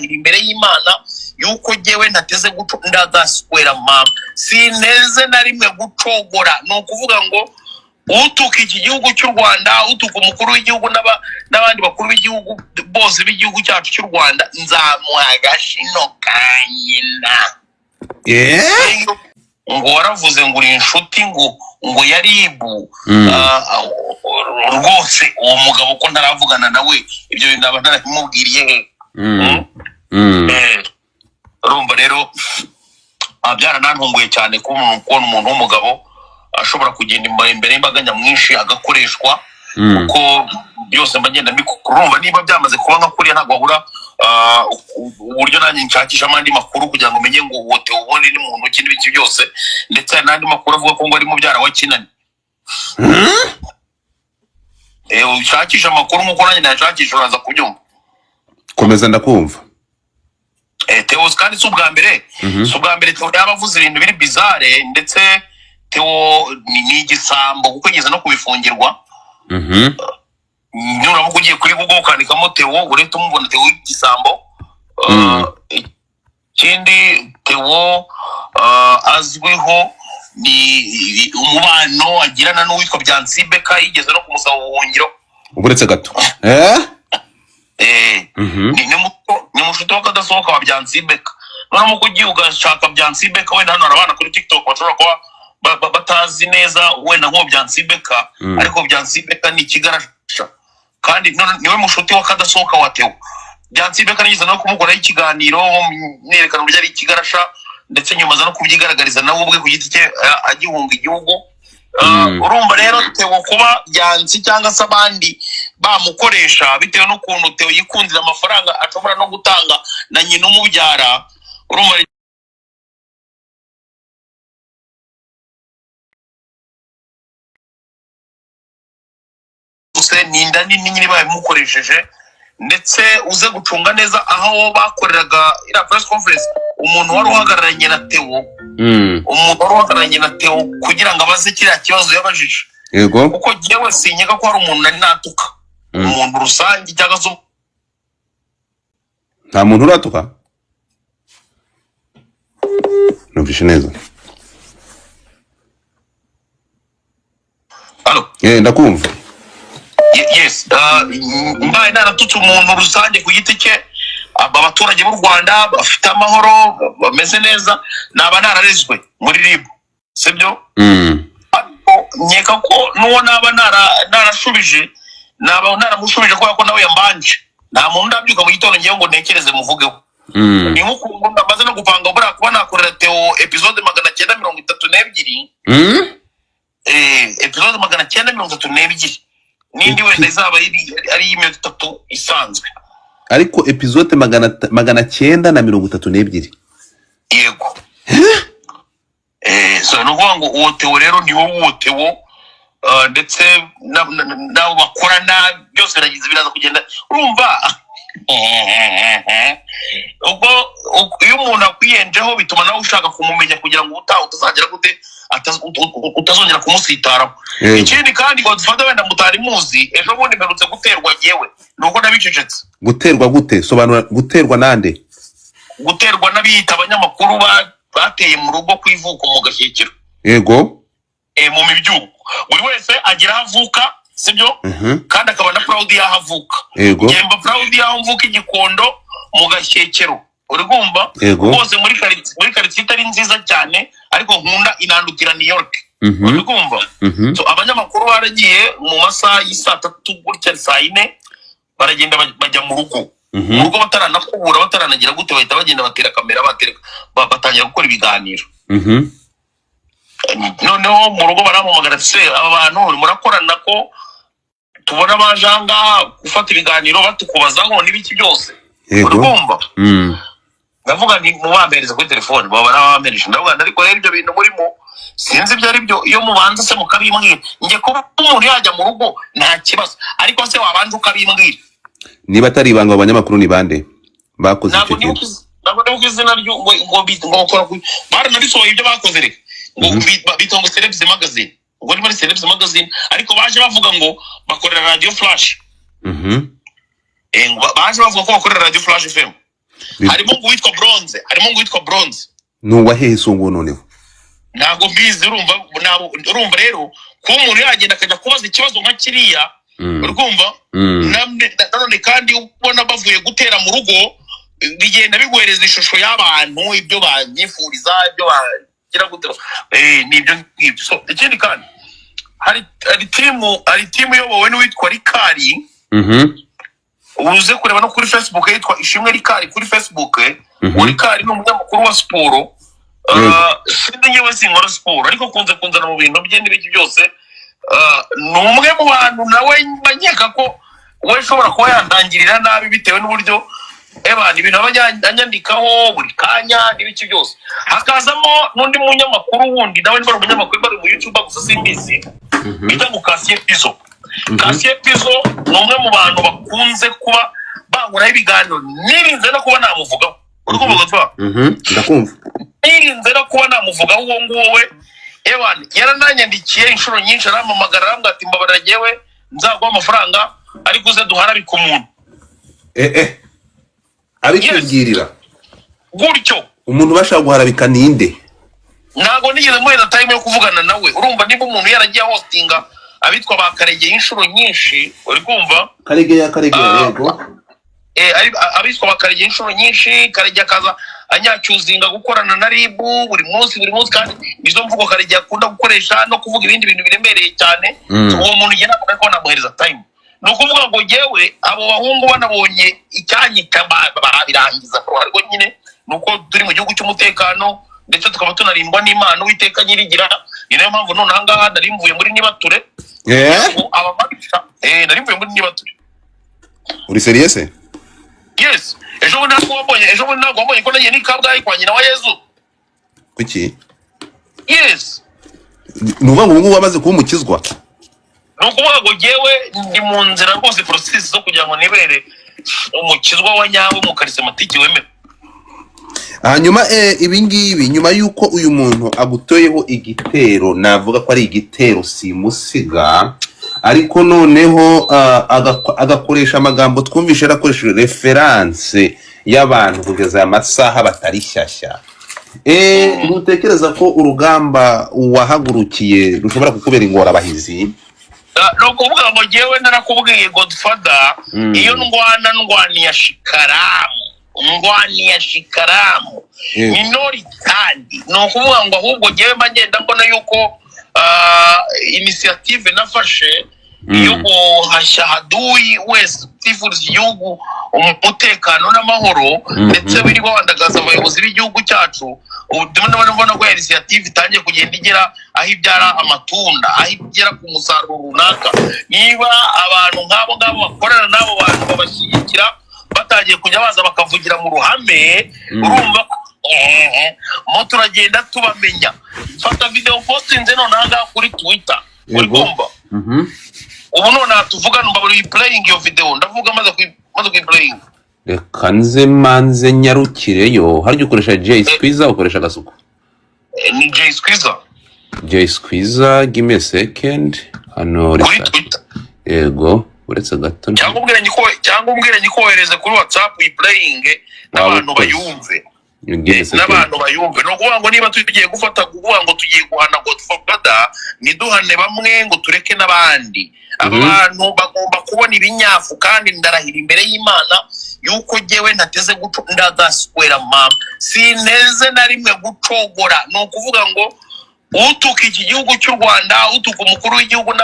ndahira imbere y'Imana yuko jewe ntateze ndazaswera mama sineze na rimwe gucogora no kuvuga ngo utuka iki gihugu cy'u Rwanda utuka umukuru w'igihugu n'abandi bakuru b'igihugu bose b'igihugu cyacu cy'u Rwanda nzamuhagashino kanyina ngo waravuze ngo uri inshuti ngo yaribu rwose uwo mugabo ko ntaravugana nawe ibyo bintu aba ntaramubwiriye urumva rero abyara nantunguye cyane kubona umuntu w'umugabo ashobora kugenda imbere y'imbaga nyamwinshi agakoreshwa kuko byose mbagenda urumva niba byamaze kuba nka kuriya ntabwo ahura uburyo nanjye nshakisha amandi makuru kugira ngo menye ngo wote ubundi ni muntu ki n'ibiki byose ndetse n'andi makuru avuga ko ngo ari mubyara wa Kinani ushakisha amakuru nk'uko nanjye nashakisha uraza kubyumva komeza ndakumva Theo kandi si ubwa mbere Theo yaba avuze ibintu biri bizarre ndetse Theo ni igisambo kuko yigeze no kubifungirwa nuramuka ugiye kuri Google ukandikamo Theo uretse umubona Theo y'igisambo ikindi Theo azwiho ni umubano agirana n'uwitwa Byansibeka yigeze no kumusaba ubuhungiro uburetse gato ni mushuti wakadasohoka wa Byansibeka nuramuka ugiye ugashaka Byansibeka wenda hano arabana kuri TikTok bashobora kuba batazi neza wenda nk'uwo Byansibeka ariko Byansibeka ni ikigarasha kandi niwe mushuti wakadasohoka wa Theo Byansibeka nigeze no kumukora ikiganiro nerekana uburyo ari ikigarasha ndetse nyuma za no kubyigaragariza nawe ubwe ku giti cye agihunga igihugu urumva rero Theo kuba Byansi cyangwa se abandi bamukoresha bitewe n'ukuntu Theo yikundira amafaranga ashobora no gutanga na nyina umubyara urumva ninda nini nyine bamukoresheje ndetse uze gucunga neza aho bakoreraga ira press conference umuntu wari uhagararanye na Theo kugira ngo abaze kiriya kibazo yabajije yego kuko jewe sinyega ko hari umuntu nari natuka umuntu rusange cyangwa se nta muntu uratuka numvishe neza ndakumva yes mbaye naratutse umuntu rusange ku giti cye abaturage b'u Rwanda bafite amahoro bameze neza naba nararezwe muri RIB sibyo nyeka ko nuwo naba narashubije naba naramushubije ko nawe yambanje nta muntu ndabyuka mu gitondo ngiye ngo ntekereze muvugeho ni nkuko ndamaze no gupanga bura kuba nakorera Theo episode 932 episode 932 nindi wenda izaba ari iminota 3 isanzwe ariko episode 932 yego so no ngo uwo Theo rero ni wowe Theo ndetse nabo bakorana byose biragize biraza kugenda urumva ubwo iyo umuntu akwiyenjeho bituma nawe ushaka kumumenya kugira ngo utazagera gute utazongera kumusitara ikindi kandi ngo dufata wenda mutari muzi ejo bundi mperutse guterwa yewe nuko nabicecetse guterwa gute sobanura guterwa nande guterwa nabiyita abanyamakuru bateye mu rugo kwivuka mu Gashyekero yego mu mibyuko buri wese agira avuka sibyo kandi akaba na proud yahavuka ngemba proud yahavuka igikondo mu Gashyekero urigumva bose muri quartier itari nziza cyane ariko nkunda inandukira New York urigumva so abanyamakuru baragiye mu masaha y'isa 3 gutya saa 4 baragenda bajya mu rugo mu rugo bataranakubura bataranagira gute bahita bagenda batera kamera batangira gukora ibiganiro noneho mu rugo baramumagara se aba bantu murakorana ko tubona abajanga gufata ibiganiro batukubazaho n'ibiki byose urumva ndavuga ni mubambereza kuri telefone baba nabamenyesha ndavuga ariko rero ibyo bintu murimo sinzi ibyo ari byo iyo mubanza se mukabimbwira nge ko umuntu yajya mu rugo nta kibazo ariko se wabanza ukabimbwira niba atari ibanga abanyamakuru ni bande bakoze icyo kintu ntabwo ndi izina ryo ngo bakora baranabisohoye ibyo bakoze reka ngo bitongo Celebs Magazine ngo ni muri Celebs Magazine ariko baje bavuga ngo bakorera Radio Flash baje bavuga ko bakorera Radio Flash FM harimo ngo witwa bronze nuwa hehe songo noneho ntago mbizi urumva rero ko umuntu yagenda akajya kubaza ikibazo nka kiriya urumva none kandi ubona bavuye gutera mu rugo bigenda biguhereza ishusho y'abantu ibyo banyifuriza ibyo bagira gutera nibyo ngibyo. So ikindi kandi hari timu yobowe n'uwitwa Rikari uze kureba no kuri Facebook yitwa Ishimwe Rikari kuri Facebook. Rikari ni umunyamakuru wa siporo sindi nyewe sinkora siporo ariko kunzana mu bintu bye n'ibiki byose ni umwe mu bantu nawe banyeka ko we ushobora kuba yandangirira nabi bitewe n'uburyo ibintu abanyandikaho buri kanya n'ibiki byose. Hakazamo n'undi munyamakuru wundi nawe niba umunyamakuru bari mu YouTube gusa simbizi bita ngo Cassier Pizo ni umwe mu bantu bakunze kuba bahuraho ibiganiro nirinze no kuba namuvugaho ndakumva nirinze no kuba namuvugaho uwo nguwo we yarananyandikiye inshuro nyinshi arampamagara arambwira ati mbabarira jyewe nzaguha amafaranga ariko uze duharabike umuntu abikubwirira gutyo umuntu bashaka guharabika ninde ntago nigeze muheza time yo kuvugana nawe. Urumva niba umuntu yaragiye hostinga abitwa ba Karegeye inshuro nyinshi uri kumva Karegeye yego abitwa ba Karegeye inshuro nyinshi Karegeye akaza anyacyuzinga gukorana na RIB buri munsi kandi izo mvugo Karegeye akunda gukoresha no kuvuga ibindi bintu biremereye cyane. Uwo muntu yena ko namuhereza time no kuvuga ngo jewe abo bahungu banabonye icyanyika barabirangiza ariko nyine nuko turi mu gihugu cy'umutekano ndetse tukaba tunarindwa n'Imana Uwiteka nyirigira. Niyo mpamvu none ahangaha nari mvuye muri Nibature abamabisha nari mvuye muri Nibature. Uri serious? Yes. Ejo bundi ntabwo wabonye ko nagiye ni Kabgayi kwa nyina wa Yezu. Kuki? Yes. Nuvuga ngo ubu wamaze kuba umukizwa? Nukuvuga ngo jewe ndi mu nzira rwose process zo kugira ngo nibere umukizwa wa nyawe mu karismatiki wemewe. Hanyuma ibingibi nyuma yuko uyu muntu agutoyeho igitero navuga ko ari igitero simusiga ariko noneho agakoresha amagambo twumvishe arakoresheje reference y'abantu kugeza amasaha batari shyashya. Ntutekereza ko urugamba wahagurukiye rushobora kukubera ingorabahizi? No kuvuga ngo jewe narakubwiye Godfather iyo ndwaniye shikaramu minori kandi no kuvuga ngo ahubwo jewe magenda mbona yuko initiative nafashe yo guhashya haduyi wese tifuriza igihugu umutekano n'amahoro ndetse biri bandagaza abayobozi b'igihugu cyacu. Ubona ko initiative itangiye kugenda igera aho ibyara amatunda aho igera ku musaruro runaka. Niba abantu nk'abo bakorana n'abo bantu babashyigikira batagiye kujya baza bakavugira mu ruhame urumva mo turagenda tubamenya. Fata video postinze none ahangaha kuri Twitter urumva ubu none tuvuga mbaburi playing yo video ndavuga maze kuyiplaying. Reka nze manze nyarukireyo haryo ukoresha J Squeezer ukoresha gasuku ni J Squeezer give me a second hano yego uretse gato cyangwa umbwira nyikohereze kuri WhatsApp playing n'abantu bayumve no kuvuga ngo niba tugiye gufata kuvuga ngo tugiye guhana Godfather niduhane bamwe ngo tureke n'abandi. Abantu bagomba kubona ibinyafu kandi ndarahira imbere y'Imana yuko jewe ntateze ndagaswera mama sineze na rimwe gucogora. No kuvuga ngo utuka iki gihugu cy'u Rwanda utuka umukuru w'igihugu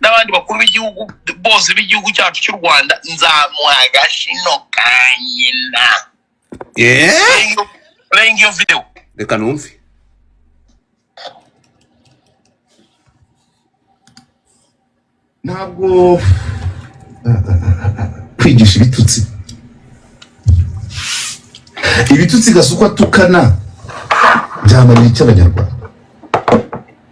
n'abandi bakuru b'igihugu bose b'igihugu cyacu cy'u Rwanda nzamuha agashino kanyina. Playing your video. Reka numve. Ntabwo kwigisha ibitutsi gasuko atukana byamarira icy'Abanyarwanda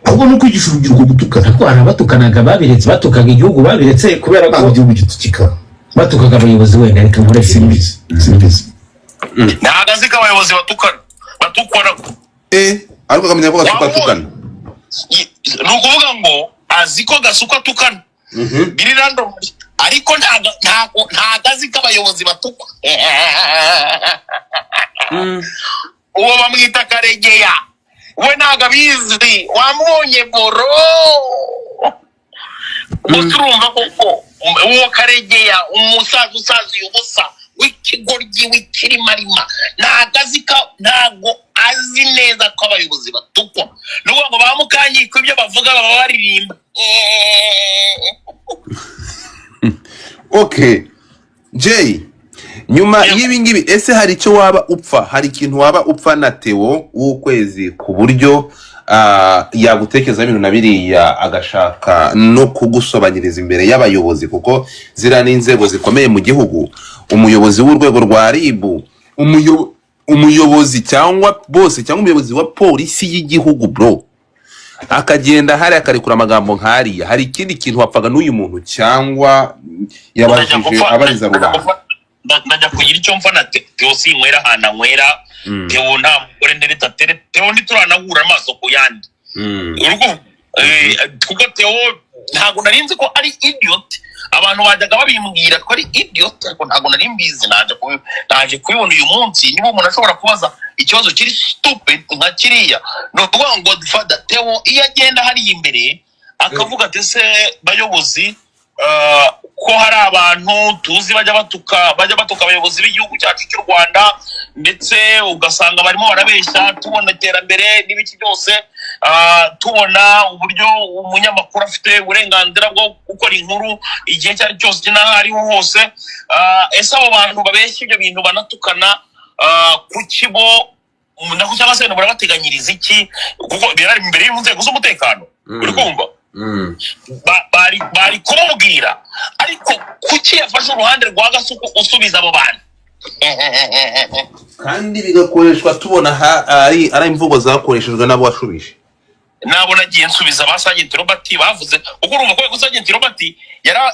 ahubwo no kwigisha urubyiruko gutukana. Ariko hari abatukanaga babiretse batukaga igihugu babiretse kubera ko igihugu gitukika batukaga abayobozi wenda reka nkore simbizi ntagazi k'abayobozi batukora ariko akamenya ko gatukana ni ukuvuga ngo azi ko gasuka atukana biri random ariko ntagazi k'abayobozi batukwa uwo bamwita Karegeya we ntago abizi wamubonye boro gusa urumva koko uwo Karegeya umusaza usazuye ubusa w'ikigoryi w'ikirimarima ntago azi neza ko abayobozi batukwa n'ubwo ngo bamukanyika ibyo bavuga baba baririmba. Okay Jay, nyuma y'ibi ngibi ese hari icyo waba upfa, hari ikintu waba upfa na Theo w'ukwezi ku buryo yagutekereza ibintu na biriya agashaka no kugusobanyiriza imbere y'abayobozi, kuko zira n'inzego zikomeye mu gihugu, umuyobozi w'urwego rwa RIB, umuyobozi cyangwa bose cyangwa umuyobozi wa polisi y'igihugu bro, akagenda hari akarekura amagambo nk'ariya, hari ikindi kintu wapfaga n'uyu muntu cyangwa yabajije abariza rubanda? Ndajya kugira icyo mfa na Theo sinywera ahantu anywera. Theo nta mugore ndereta Theo ntituranahura amaso ku yandi urwo kuko Theo ntago narinzi ko ari idiot. Abantu bajyaga babimbwira ko ari idiot ariko ntago nari mbizi. Naje kubibona uyu munsi. Niba umuntu ashobora kubaza ikibazo kiri stupid nka kiriya, no kuvuga ngo Godfather Theo iyo agenda hari imbere akavuga ati se bayobozi ko hari abantu tuzi bajya batuka abayobozi b'igihugu cyacu cy'u Rwanda, ndetse ugasanga barimo barabeshya, tubona iterambere n'ibiki byose, tubona uburyo umunyamakuru afite uburenganzira bwo gukora inkuru igihe cyari cyose n'aho ariho hose. Ese abo bantu babeshya ibyo bintu banatukana ku kibo nako cyangwa se barabateganyiriza iki? Kuko birari imbere y'inzego z'umutekano uri kumva bari kumubwira, ariko kuki yafashe uruhande rwa Gasuku usubiza abo bantu kandi bigakoreshwa tubona ari imvugo zakoreshejwe n'abo washubije? Nabo nagiye nsubiza ba Sergeant Robert bavuze uko urumva ko Sergeant Robert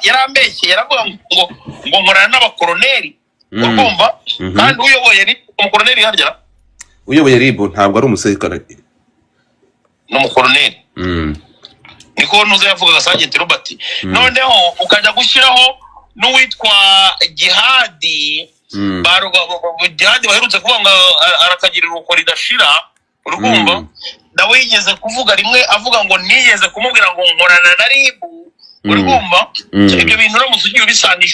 yarambeshye, yaravuga ngo nkorana n'abakoroneri urumva, kandi uyoboye ni umukoroneri harya, uyoboye RIB ntabwo ari umusirikare, n'umukoroneri niko nuze yavuga Sergeant Robert. Noneho ukajya gushyiraho n'uwitwa Jihadi Jihadi baherutse kuvuga ngo arakagirira uko ridashira urumva, nawe yigeze kuvuga rimwe avuga ngo nigeze kumubwira ngo nkorana na RIB urumva. Ibyo bintu uramutse ugiye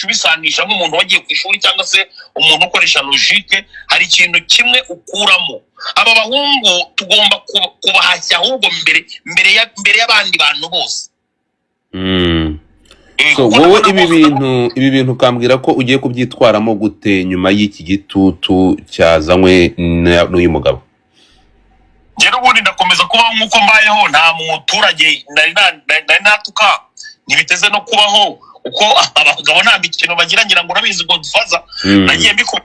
ubisanisha nk'umuntu wagiye ku ishuri cyangwa se umuntu ukoresha logique, hari ikintu kimwe ukuramo. Aba bahungu tugomba kubahashya ahubwo mbere y'abandi bantu bose. So wowe ibi bintu ukambwira ko ugiye kubyitwaramo gute nyuma y'iki gitutu cyazanywe n'uyu mugabo? Njye n'ubundi ndakomeza kubaho nk'uko mbayeho, nta muturage nari natuka, ntibiteze no kubaho uko abagabo nta mikino bagira, ngira ngo urabizi Godfather. Nagiye mbikora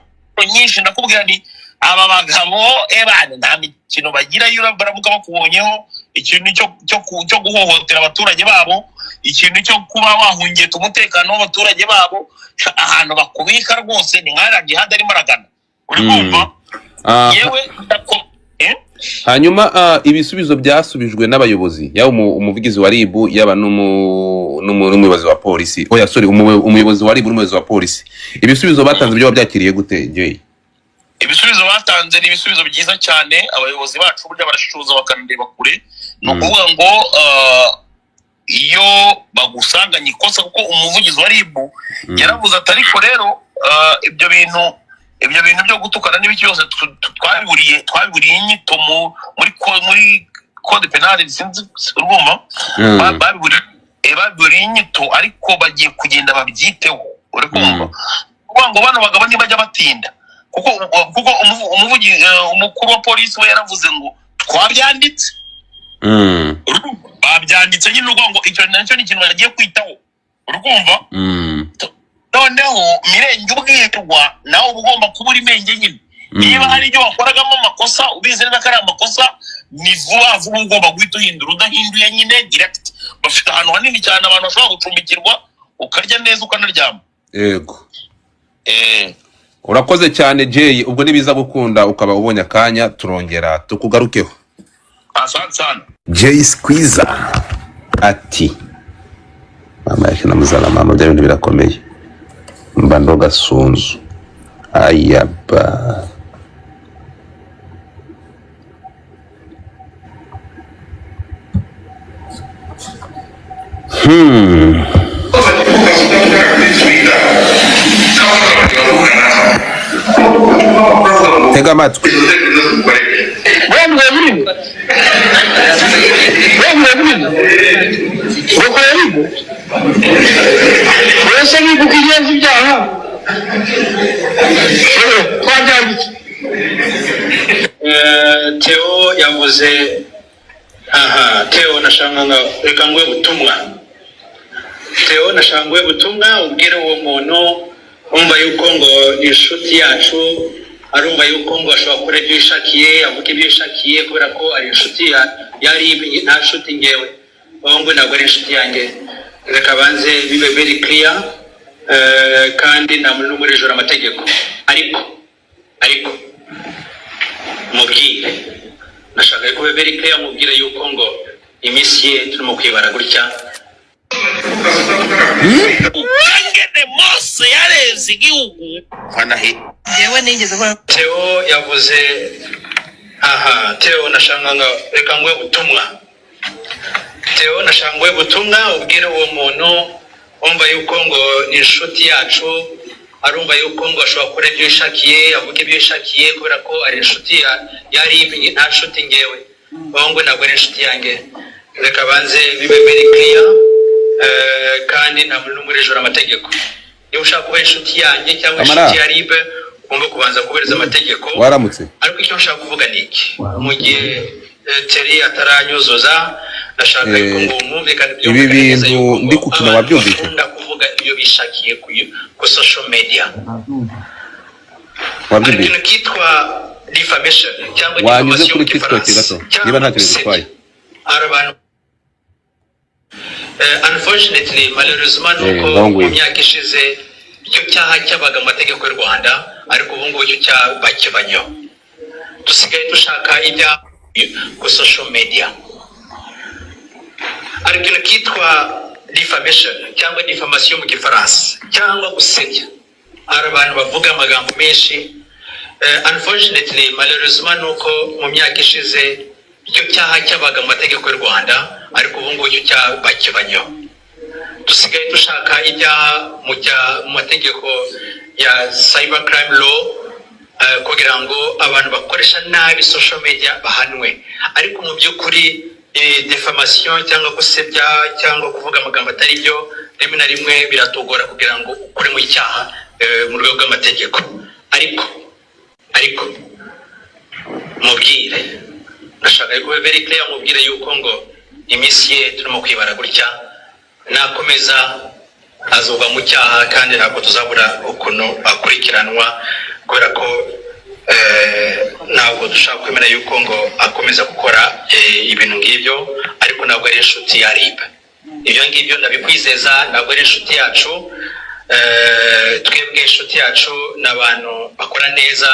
nyinshi ndakubwira ni aba bagabo ebane nta mikino bagira, iyo baramuka bakubonyeho ikintu cyo guhohotera abaturage babo, ikintu cyo kuba wahungiye umutekano w'abaturage babo, ahantu bakubika rwose ni nk'ara Jihad arimo aragana uri kumva. Yewe hanyuma ibisubizo byasubijwe n'abayobozi, yaba umuvugizi wa RIB yaba n'umuyobozi wa polisi, umuyobozi wa RIB n'umuyobozi wa polisi, ibisubizo batanze byo byakiriye gute Jay? Ibisubizo batanze ni ibisubizo byiza cyane. Abayobozi bacu burya barashishuza bakanareba kure. Ni ukuvuga ngo iyo bagusanganye ikosa, kuko umuvugizi wa RIB yaravuze ati ariko rero ibyo bintu byo gutukana n'ibiki byose twabiburiye inyito muri code penal sinzi urumva, babiburiye inyito, ariko bagiye kugenda babyiteho uri kumva. Kuvuga ngo bano bagabo ntibajya batinda, kuko umukuru wa polisi we yaravuze ngo twabyanditse, babyanditse nyine urwo ngo icyo nacyo ni ikintu bagiye kwitaho urumva. Noneho Mirenge ubwirwa nawe ugomba kuba uri menge nyine, niba hari ibyo wakoragamo amakosa ubizi neza ko ari amakosa, ni vuba ugomba guhita uhindura, udahinduye nyine direct. Bafite ahantu hanini cyane abantu bashobora gucumbikirwa, ukarya neza ukanaryama. Yego. Urakoze cyane Jay, ubwo nibiza gukunda ukaba ubonye akanya turongera tukugarukeho. Asante sana. Jay Squeezer ati mama yake na muzala mama bya bintu birakomeye, mba ndoga sunzu ayaba tega amatwi Theo yavuze Theo nashanganga reka ngwe butumwa Theo nashangwe butumwa ubwire uwo muntu umva yuko ngo inshuti yacu arumva yuko ngo ashobora gukora ibyo yishakiye avuga ibyo yishakiye kubera ko ari inshuti yari nta nshuti ngewe ngo ntabwo ari inshuti yanjye reka banze bibe very clear kandi nta muntu n'umwe ujura amategeko ariko mubwire nashaka ko very clear mubwire yuko ngo iminsi ye turimo kwibara gutya ngene Mose yareze igihugu fanahe yewe nigeze kwa Theo yavuze Theo nashanganga reka ngwe butumwa Theo nashangwe butumwa ubwire uwo muntu umva yuko ngo ni inshuti yacu arumva yuko ngo ashobora gukora ibyo yishakiye avuga ibyo yishakiye kubera ko ari inshuti yari nta nshuti ngewe ngo ntabwo ari inshuti yanjye reka banze bibe very clear kandi nta muntu n'umwe ujura amategeko iyo ushaka kuba inshuti yanjye cyangwa inshuti ya Ribe ugomba kubanza kubahiriza amategeko waramutse ariko icyo nshaka kuvuga ni iki mu gihe Thierry ataranyuzuza ndashaka yuko ngo mwumvikane ibyo ibi bintu ndi kukina wabyumvise kuvuga ibyo bishakiye ku social media wabyumvise ikintu kitwa defamation cyangwa wanyuze kuri TikTok gato niba nta kintu bitwaye abantu unfortunately malheureusement nuko mu myaka ishize icyo cyaha cyabaga mu mategeko y'u Rwanda ariko ubu ngubu icyo cyaha bakibanyeho dusigaye dushaka ibya ku social media ari ikintu kitwa defamation cyangwa diffamation mu gifaransa cyangwa gusebya hari abantu bavuga amagambo menshi unfortunately malheureusement nuko mu myaka ishize icyo cyaha cyabaga mu mategeko y'u Rwanda ariko ubu ngubu icyo cyaha bakibanyeho dusigaye dushaka ibyaha mu mategeko ya cyber crime law kugira ngo abantu bakoresha nabi social media bahanwe ariko mu by'ukuri defamation cyangwa gusebya cyangwa kuvuga amagambo atari byo rimwe na rimwe biratugora kugira ngo ukore mu cyaha mu rwego rw'amategeko ariko mubwire ndashaka ko very clear mubwire yuko ngo iminsi ye turimo kwibara gutya nakomeza azogwa mu cyaha kandi ntabwo tuzabura ukuntu akurikiranwa kubera ko ntabwo dushaka kwemera yuko ngo akomeza gukora ibintu ngibyo ariko ntabwo ari inshuti ya RIB ibyo ngibyo ndabikwizeza ntabwo ari inshuti yacu twebwe inshuti yacu n'abantu bakora neza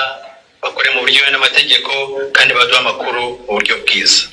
bakore mu buryo n'amategeko kandi baduha amakuru mu buryo bwiza